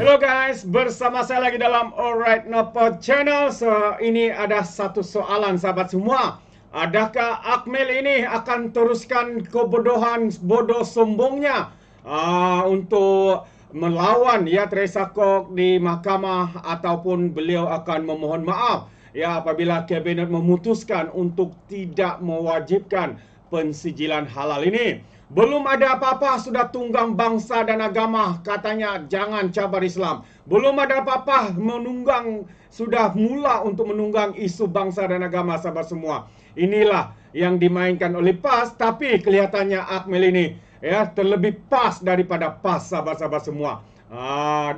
Halo guys, bersama saya lagi dalam Alright Nopod Channel. Ini ada satu soalan sahabat semua. Adakah Akmil ini akan teruskan kebodohan bodoh sombongnya untuk melawan Teresa Kok di mahkamah, ataupun beliau akan memohon maaf apabila kabinet memutuskan untuk tidak mewajibkan pensijilan halal ini? Belum ada apa-apa sudah tunggang bangsa dan agama, katanya jangan cabar Islam. Belum ada apa-apa sudah mula untuk menunggang isu bangsa dan agama, sahabat semua. Inilah yang dimainkan oleh PAS, tapi kelihatannya Akmil ini terlebih PAS daripada PAS, sahabat-sahabat semua.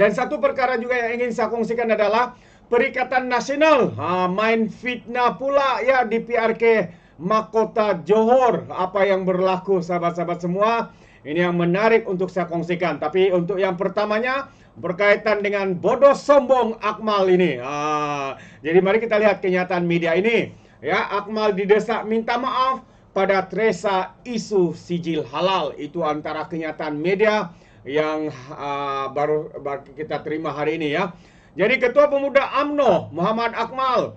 Dan satu perkara juga yang ingin saya kongsikan adalah Perikatan Nasional main fitnah pula di PRK Mahkota Johor. Apa yang berlaku, sahabat-sahabat semua? Ini yang menarik untuk saya kongsikan. Tapi untuk yang pertamanya berkaitan dengan bodoh sombong Akmal ini. Jadi mari kita lihat kenyataan media ini. Akmal didesak minta maaf pada Teresa isu sijil halal. Itu antara kenyataan media yang baru kita terima hari ini Jadi Ketua Pemuda UMNO Muhammad Akmal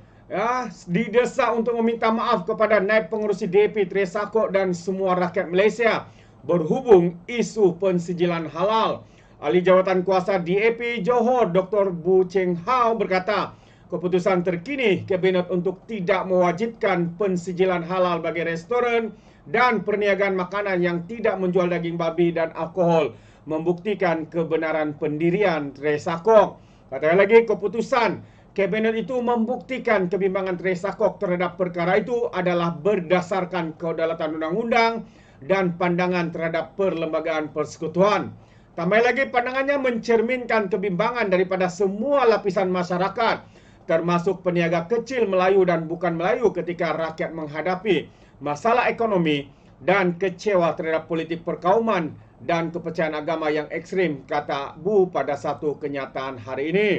didesak untuk meminta maaf kepada Naib Pengerusi DAP Teresa Kok dan semua rakyat Malaysia berhubung isu pensijilan halal. Ahli Jawatan Kuasa DAP Johor Dr. Bu Cheng Hao berkata, keputusan terkini kabinet untuk tidak mewajibkan pensijilan halal bagi restoran dan perniagaan makanan yang tidak menjual daging babi dan alkohol membuktikan kebenaran pendirian Teresa Kok. Katanya lagi, keputusan kabinet itu membuktikan kebimbangan Teresa Kok terhadap perkara itu adalah berdasarkan kedaulatan undang-undang dan pandangan terhadap perlembagaan persekutuan. Tambah lagi, pandangannya mencerminkan kebimbangan daripada semua lapisan masyarakat, termasuk peniaga kecil Melayu dan bukan Melayu, ketika rakyat menghadapi masalah ekonomi dan kecewa terhadap politik perkauman dan kepercayaan agama yang ekstrim, kata Bu pada satu kenyataan hari ini.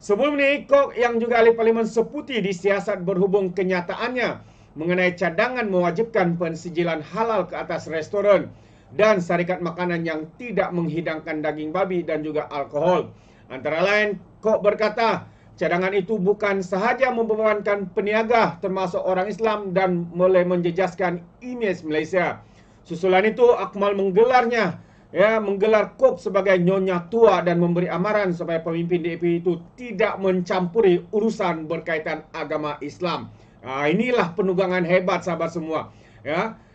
Sebelum ini, Kok yang juga ahli Parlimen Seputi disiasat berhubung kenyataannya mengenai cadangan mewajibkan pensijilan halal ke atas restoran dan syarikat makanan yang tidak menghidangkan daging babi dan juga alkohol. Antara lain, Kok berkata, cadangan itu bukan sahaja membebankan peniaga termasuk orang Islam dan mulai menjejaskan imej Malaysia. Susulan itu, Akmal menggelar Kok sebagai nyonya tua dan memberi amaran supaya pemimpin DAP itu tidak mencampuri urusan berkaitan agama Islam. Inilah penunggangan hebat, sahabat semua.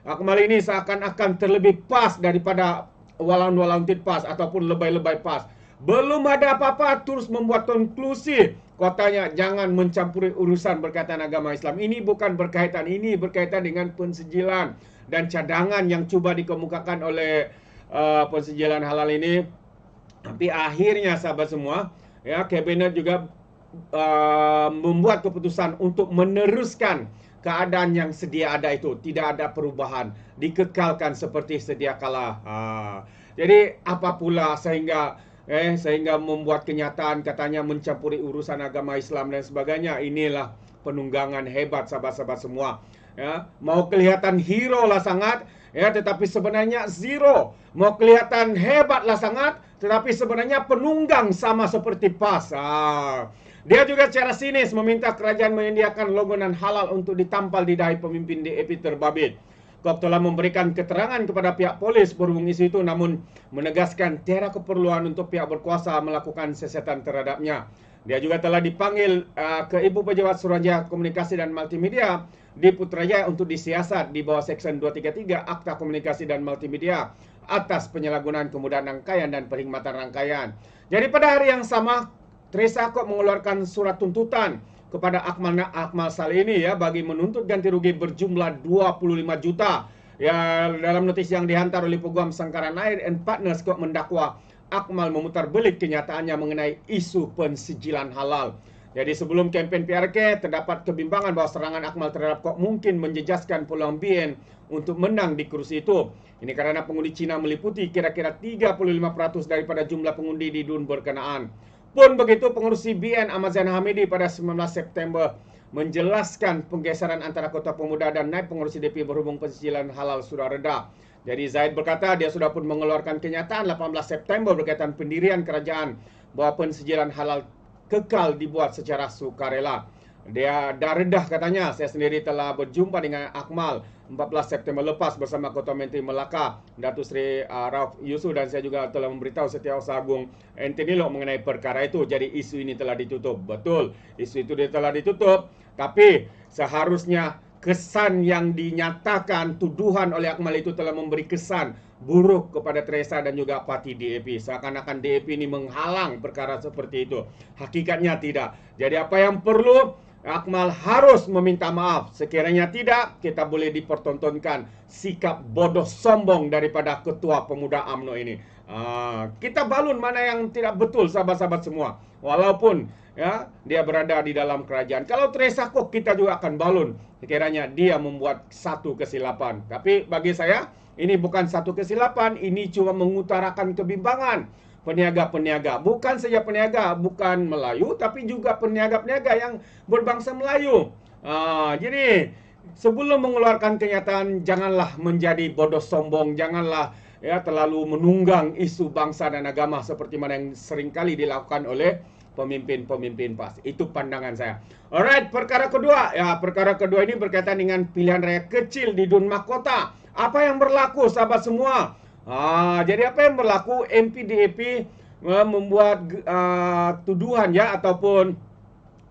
Akmal ini seakan-akan terlebih PAS daripada walang-walang PAS ataupun lebay-lebay PAS. Belum ada apa-apa terus membuat konklusi, katanya jangan mencampuri urusan berkaitan agama Islam. Ini bukan berkaitan, ini berkaitan dengan pensijilan dan cadangan yang cuba dikemukakan oleh pensijilan halal ini. Tapi akhirnya, sahabat semua, kabinet juga membuat keputusan untuk meneruskan keadaan yang sedia ada itu. Tidak ada perubahan, dikekalkan seperti sedia kala. Jadi apa pula sehingga membuat kenyataan katanya mencampuri urusan agama Islam dan sebagainya. Inilah penunggangan hebat, sahabat-sahabat semua. Mau kelihatan hero lah sangat, tetapi sebenarnya zero. Mau kelihatan hebat lah sangat, tetapi sebenarnya penunggang, sama seperti PAS. Dia juga secara sinis meminta kerajaan menyediakan logonan halal untuk ditampal di dahi pemimpin DAP terbabit. Kok telah memberikan keterangan kepada pihak polis berhubung isu itu, namun menegaskan tiada keperluan untuk pihak berkuasa melakukan siasatan terhadapnya. Dia juga telah dipanggil ke Ibu Pejabat Suruhanjaya Komunikasi dan Multimedia di Putrajaya untuk disiasat di bawah Seksyen 233 Akta Komunikasi dan Multimedia atas penyalahgunaan kemudahan rangkaian dan perkhidmatan rangkaian. Jadi pada hari yang sama, Teresa Kok mengeluarkan surat tuntutan kepada Akmal Saleh ini bagi menuntut ganti rugi berjumlah 25 juta. Dalam notis yang dihantar oleh Peguam Sangkaran Air and Partners, Kok mendakwa Akmal memutar belik kenyataannya mengenai isu pensijilan halal. Jadi sebelum kempen PRK, terdapat kebimbangan bahawa serangan Akmal terhadap Kok mungkin menjejaskan peluang BN untuk menang di kursi itu. Ini karena pengundi Cina meliputi kira-kira 35% daripada jumlah pengundi di DUN berkenaan. Pun begitu, pengurusi BN Ahmad Zainal Hamidi pada 19 September menjelaskan penggeseran antara Kota Pemuda dan Naib Pengurusi DAP berhubung pensijilan halal sudah reda. Jadi Zaid berkata dia sudah pun mengeluarkan kenyataan 18 September berkaitan pendirian kerajaan bahwa pensijilan halal kekal dibuat secara sukarela. Dia dah redah katanya. Saya sendiri telah berjumpa dengan Akmal 14 September lepas bersama Ketua Menteri Melaka Datuk Seri Rauf Yusuf, dan saya juga telah memberitahu Setiausaha Agung Anthony Loke mengenai perkara itu. Jadi isu ini telah ditutup. Betul, isu itu telah ditutup, tapi seharusnya kesan yang dinyatakan tuduhan oleh Akmal itu telah memberi kesan buruk kepada Teresa dan juga parti DAP. Seakan-akan DAP ini menghalang perkara seperti itu. Hakikatnya tidak. Jadi apa yang perlu, Akmal harus meminta maaf. Sekiranya tidak, kita boleh dipertontonkan sikap bodoh sombong daripada Ketua Pemuda UMNO ini. Kita balun mana yang tidak betul, sahabat-sahabat semua. Walaupun ya dia berada di dalam kerajaan. Kalau Teresa Kok, kita juga akan balun sekiranya dia membuat satu kesilapan. Tapi bagi saya, ini bukan satu kesilapan. Ini cuma mengutarakan kebimbangan peniaga-peniaga. Bukan saja peniaga, bukan Melayu, tapi juga peniaga-peniaga yang berbangsa Melayu. Jadi sebelum mengeluarkan kenyataan, janganlah menjadi bodoh sombong. Janganlah ya terlalu menunggang isu bangsa dan agama seperti mana yang seringkali dilakukan oleh pemimpin-pemimpin PAS. Itu pandangan saya. Alright, perkara kedua. Ya, perkara kedua ini berkaitan dengan pilihan raya kecil di Dun Mahkota. Apa yang berlaku, sahabat semua? Jadi apa yang berlaku? MP DAP membuat tuduhan ya ataupun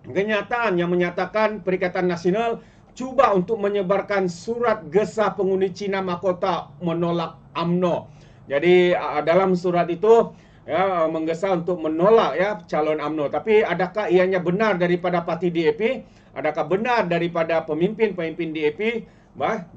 kenyataan yang menyatakan Perikatan Nasional cuba untuk menyebarkan surat gesah pengundi Cina Mahkota menolak UMNO. Jadi dalam surat itu ya menggesa untuk menolak ya calon UMNO. Tapi adakah ianya benar daripada parti DAP? Adakah benar daripada pemimpin-pemimpin DAP?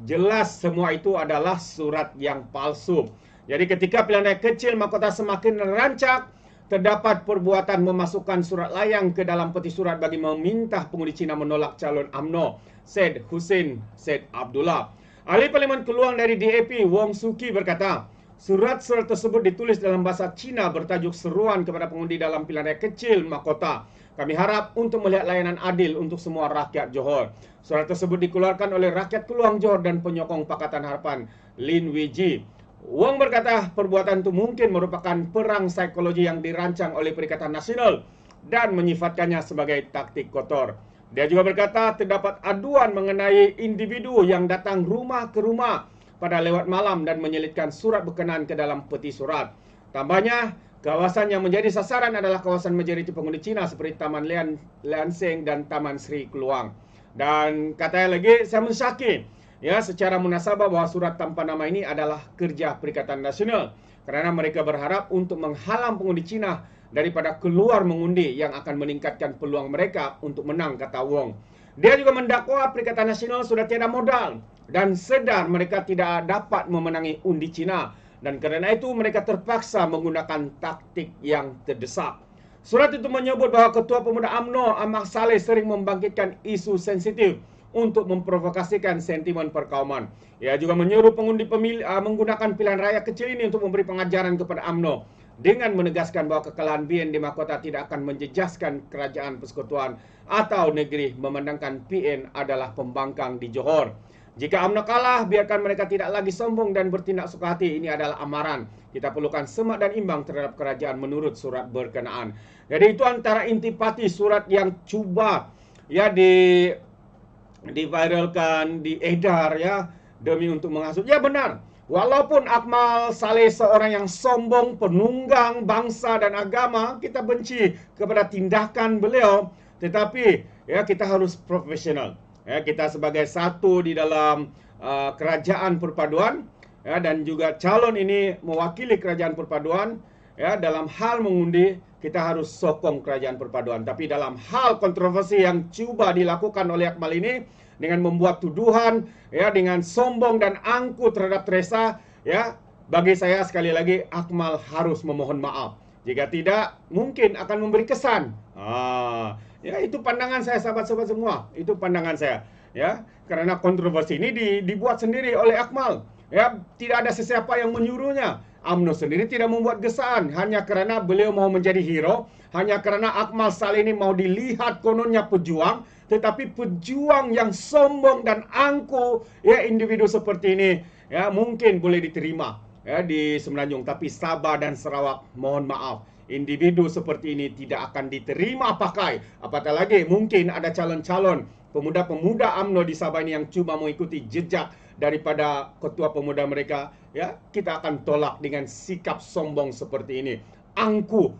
Jelas semua itu adalah surat yang palsu. Jadi ketika pilihan raya kecil mahkota semakin rancak, terdapat perbuatan memasukkan surat layang ke dalam peti surat bagi meminta pengundi Cina menolak calon UMNO, Syed Hussein Syed Abdullah. Ahli Parlimen Keluang dari DAP, Wong Suki berkata, surat-surat tersebut ditulis dalam bahasa Cina bertajuk seruan kepada pengundi dalam pilihan raya kecil mahkota. Kami harap untuk melihat layanan adil untuk semua rakyat Johor. Surat tersebut dikeluarkan oleh rakyat Keluang Johor dan penyokong Pakatan Harapan, Lin Wiji. Wong berkata perbuatan itu mungkin merupakan perang psikologi yang dirancang oleh Perikatan Nasional dan menyifatkannya sebagai taktik kotor. Dia juga berkata terdapat aduan mengenai individu yang datang rumah ke rumah pada lewat malam dan menyelitkan surat berkenaan ke dalam peti surat. Tambahnya, kawasan yang menjadi sasaran adalah kawasan majoriti pengundi Cina seperti Taman Lian Seng dan Taman Sri Keluang. Dan katanya lagi, saya mensyaki ya secara munasabah bahwa surat tanpa nama ini adalah kerja Perikatan Nasional kerana mereka berharap untuk menghalang pengundi Cina daripada keluar mengundi yang akan meningkatkan peluang mereka untuk menang, kata Wong. Dia juga mendakwa Perikatan Nasional sudah tiada modal dan sedar mereka tidak dapat memenangi undi Cina dan kerana itu mereka terpaksa menggunakan taktik yang terdesak. Surat itu menyebut bahawa Ketua Pemuda UMNO Ahmad Saleh sering membangkitkan isu sensitif untuk memprovokasikan sentimen perkauman. Ia juga menyuruh pengundi menggunakan pilihan raya kecil ini untuk memberi pengajaran kepada UMNO dengan menegaskan bahawa kekalahan PN di mahkota tidak akan menjejaskan kerajaan persekutuan atau negeri, memandangkan PN adalah pembangkang di Johor. Jika UMNO kalah, biarkan mereka tidak lagi sombong dan bertindak suka hati. Ini adalah amaran. Kita perlukan semak dan imbang terhadap kerajaan menurut surat berkenaan. Jadi itu antara intipati surat yang cuba ya diviralkan, diedar ya demi untuk menghasut. Ya benar. Walaupun Akmal Saleh seorang yang sombong, penunggang bangsa dan agama, kita benci kepada tindakan beliau, tetapi ya kita harus profesional. Ya, kita sebagai satu di dalam kerajaan perpaduan ya, dan juga calon ini mewakili kerajaan perpaduan ya, dalam hal mengundi kita harus sokong kerajaan perpaduan. Tapi dalam hal kontroversi yang cuba dilakukan oleh Akmal ini dengan membuat tuduhan ya, dengan sombong dan angkuh terhadap Teresa ya, bagi saya sekali lagi Akmal harus memohon maaf. Jika tidak, mungkin akan memberi kesan. Ya itu pandangan saya, sahabat-sahabat semua. Itu pandangan saya. Ya, karena kontroversi ini dibuat sendiri oleh Akmal. Ya, tidak ada sesiapa yang menyuruhnya. UMNO sendiri tidak membuat gesaan hanya kerana beliau mau menjadi hero, hanya kerana Akmal Saleh ini mau dilihat kononnya pejuang, tetapi pejuang yang sombong dan angkuh ya individu seperti ini ya mungkin boleh diterima ya di Semenanjung, tapi Sabah dan Sarawak mohon maaf, individu seperti ini tidak akan diterima pakai. Apatah lagi mungkin ada calon-calon pemuda-pemuda UMNO di Sabah ini yang cuma mengikuti jejak daripada ketua pemuda mereka, ya kita akan tolak dengan sikap sombong seperti ini. Angku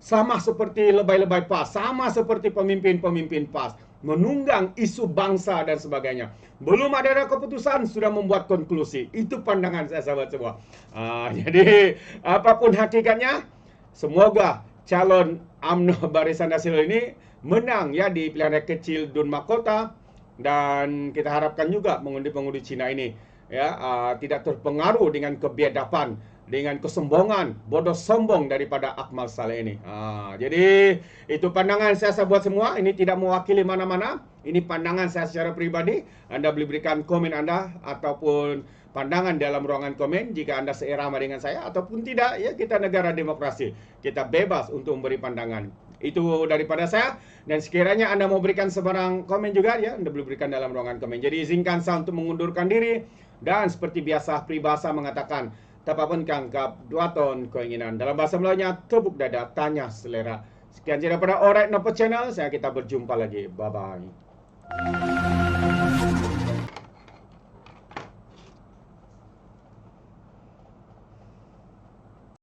sama seperti lebay-lebay PAS, sama seperti pemimpin-pemimpin PAS, menunggang isu bangsa dan sebagainya. Belum ada keputusan, sudah membuat konklusi. Itu pandangan saya, sahabat semua. Jadi, apapun hakikatnya, semoga calon UMNO Barisan Nasional ini menang ya di pilihan rakyat kecil Dun Mahkota. Dan kita harapkan juga pengundi-pengundi Cina ini ya tidak terpengaruh dengan kebiadaban, dengan kesombongan, bodoh sombong daripada Akmal Saleh ini. Jadi itu pandangan saya buat semua. Ini tidak mewakili mana-mana. Ini pandangan saya secara pribadi. Anda boleh berikan komen Anda ataupun pandangan dalam ruangan komen jika Anda seirama dengan saya ataupun tidak. Ya, kita negara demokrasi. Kita bebas untuk memberi pandangan. Itu daripada saya. Dan sekiranya Anda mau berikan sebarang komen juga, ya Anda boleh berikan dalam ruangan komen. Jadi izinkan saya untuk mengundurkan diri. Dan seperti biasa, peribahasa mengatakan, tapapun kangkap, dua ton keinginan. Dalam bahasa Melayunya, tepuk dada, tanya selera. Sekian saja daripada Alright Nopo Channel. Kita berjumpa lagi. Bye-bye.